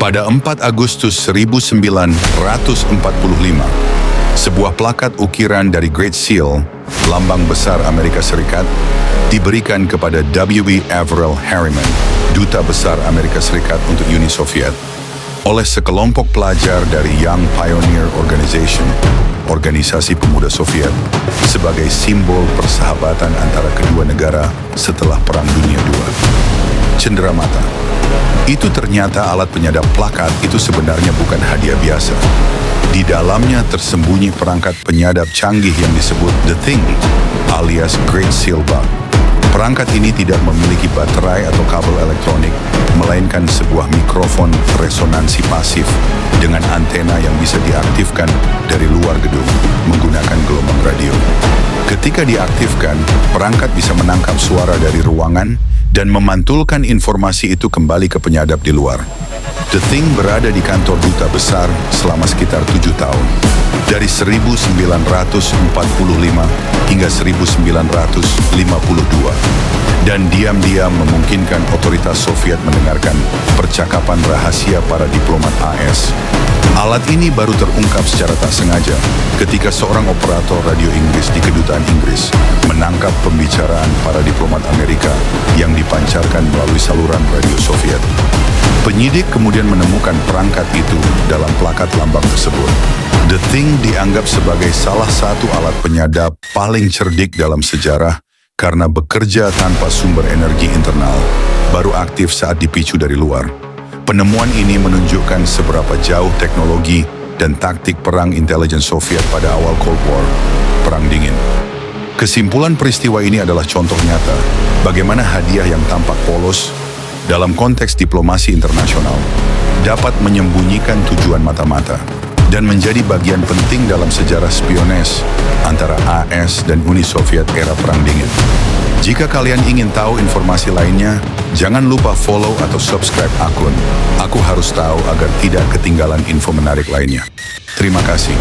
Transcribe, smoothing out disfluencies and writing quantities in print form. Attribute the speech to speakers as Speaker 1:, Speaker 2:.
Speaker 1: Pada 4 Agustus 1945, sebuah plakat ukiran dari Great Seal, lambang besar Amerika Serikat, diberikan kepada W.E. Averell Harriman, Duta Besar Amerika Serikat untuk Uni Soviet, oleh sekelompok pelajar dari Young Pioneer Organization, organisasi pemuda Soviet, sebagai simbol persahabatan antara kedua negara setelah Perang Dunia II. Cenderamata. Itu ternyata alat penyadap plakat itu sebenarnya bukan hadiah biasa. Di dalamnya tersembunyi perangkat penyadap canggih yang disebut The Thing, alias Great Seal Bug. Perangkat ini tidak memiliki baterai atau kabel elektronik, melainkan sebuah mikrofon resonansi pasif dengan antena yang bisa diaktifkan dari luar gedung menggunakan gelombang radio. Ketika diaktifkan, perangkat bisa menangkap suara dari ruangan dan memantulkan informasi itu kembali ke penyadap di luar. The Thing berada di kantor duta besar selama sekitar 7 tahun, dari 1945 hingga 1952, dan diam-diam memungkinkan otoritas Soviet mendengarkan percakapan rahasia para diplomat AS. Alat ini baru terungkap secara tak sengaja ketika seorang operator radio Inggris di kedutaan Inggris menangkap pembicaraan para diplomat Amerika yang dipancarkan melalui saluran radio Soviet. Penyidik kemudian menemukan perangkat itu dalam plakat lambang tersebut. The Thing dianggap sebagai salah satu alat penyadap paling cerdik dalam sejarah karena bekerja tanpa sumber energi internal, baru aktif saat dipicu dari luar. Penemuan ini menunjukkan seberapa jauh teknologi dan taktik perang intelijen Soviet pada awal Cold War, Perang Dingin. Kesimpulan peristiwa ini adalah contoh nyata bagaimana hadiah yang tampak polos dalam konteks diplomasi internasional dapat menyembunyikan tujuan mata-mata dan menjadi bagian penting dalam sejarah spionase antara AS dan Uni Soviet era Perang Dingin. Jika kalian ingin tahu informasi lainnya, jangan lupa follow atau subscribe akun Aku Harus Tahu agar tidak ketinggalan info menarik lainnya. Terima kasih.